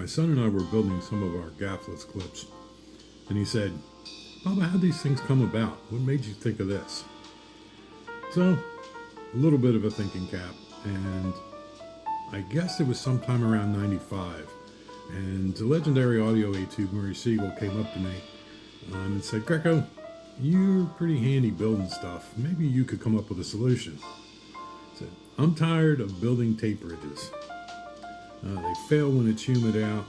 My son and I were building some of our gaffless clips, and he said, "Baba, how'd these things come about? What made you think of this?" So, a little bit of a thinking cap, and I guess it was sometime around 95, and the legendary audio A2 Murray Siegel came up to me and said, "Greco, you're pretty handy building stuff. Maybe you could come up with a solution." I said, "I'm tired of building tape bridges. They fail when it's humid out.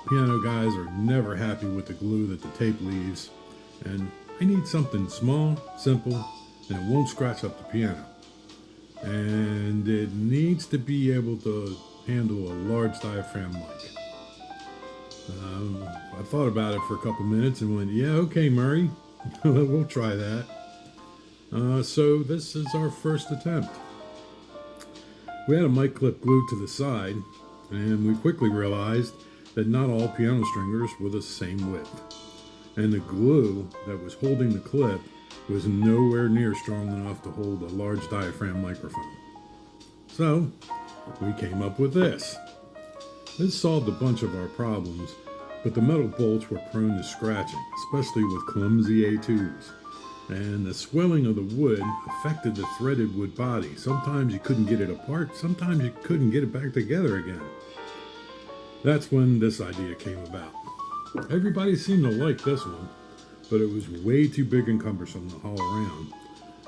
Piano guys are never happy with the glue that the tape leaves, and I need something small, simple, and it won't scratch up the piano. And it needs to be able to handle a large diaphragm mic." I thought about it for a couple minutes and went, "Yeah, okay, Murray, we'll try that." So this is our first attempt. We had a mic clip glued to the side, and we quickly realized that not all piano stringers were the same width, and the glue that was holding the clip was nowhere near strong enough to hold a large diaphragm microphone. So we came up with this. This solved a bunch of our problems, but the metal bolts were prone to scratching, especially with clumsy A2s. And the swelling of the wood affected the threaded wood body. Sometimes you couldn't get it apart, sometimes you couldn't get it back together again. That's when this idea came about. Everybody seemed to like this one, but it was way too big and cumbersome to haul around,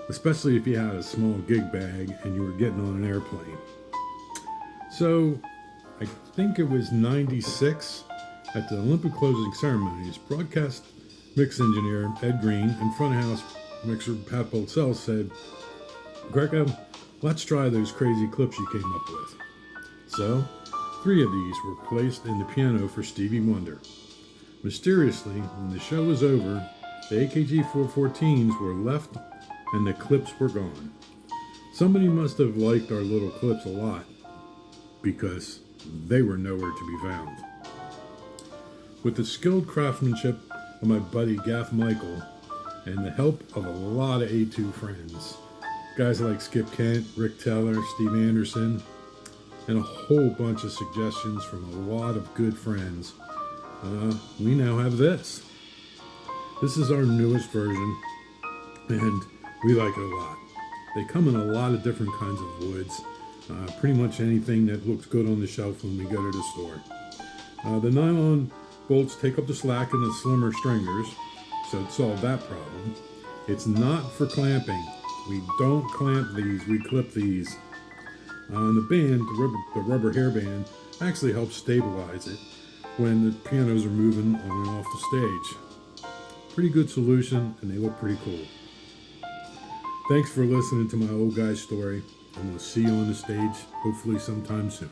especially if you had a small gig bag and you were getting on an airplane. So I think it was 96 at the Olympic closing ceremonies, broadcast mix engineer Ed Green and front of house mixer Pat Boltzell said, "Greco, let's try those crazy clips you came up with." So 3 of these were placed in the piano for Stevie Wonder. Mysteriously, when the show was over, the AKG 414s were left and the clips were gone. Somebody must have liked our little clips a lot, because they were nowhere to be found. With the skilled craftsmanship of my buddy Gaff Michael and the help of a lot of A2 friends, guys like Skip Kent, Rick Teller, Steve Anderson, and a whole bunch of suggestions from a lot of good friends, we now have this. This is our newest version, and we like it a lot. They come in a lot of different kinds of woods, pretty much anything that looks good on the shelf when we go to the store. The nylon bolts take up the slack in the slimmer stringers, so it solved that problem. It's not for clamping. We don't clamp these, we clip these. And the band, the rubber hairband, actually helps stabilize it when the pianos are moving on and off the stage. Pretty good solution, and they look pretty cool. Thanks for listening to my old guy's story, and we'll see you on the stage hopefully sometime soon.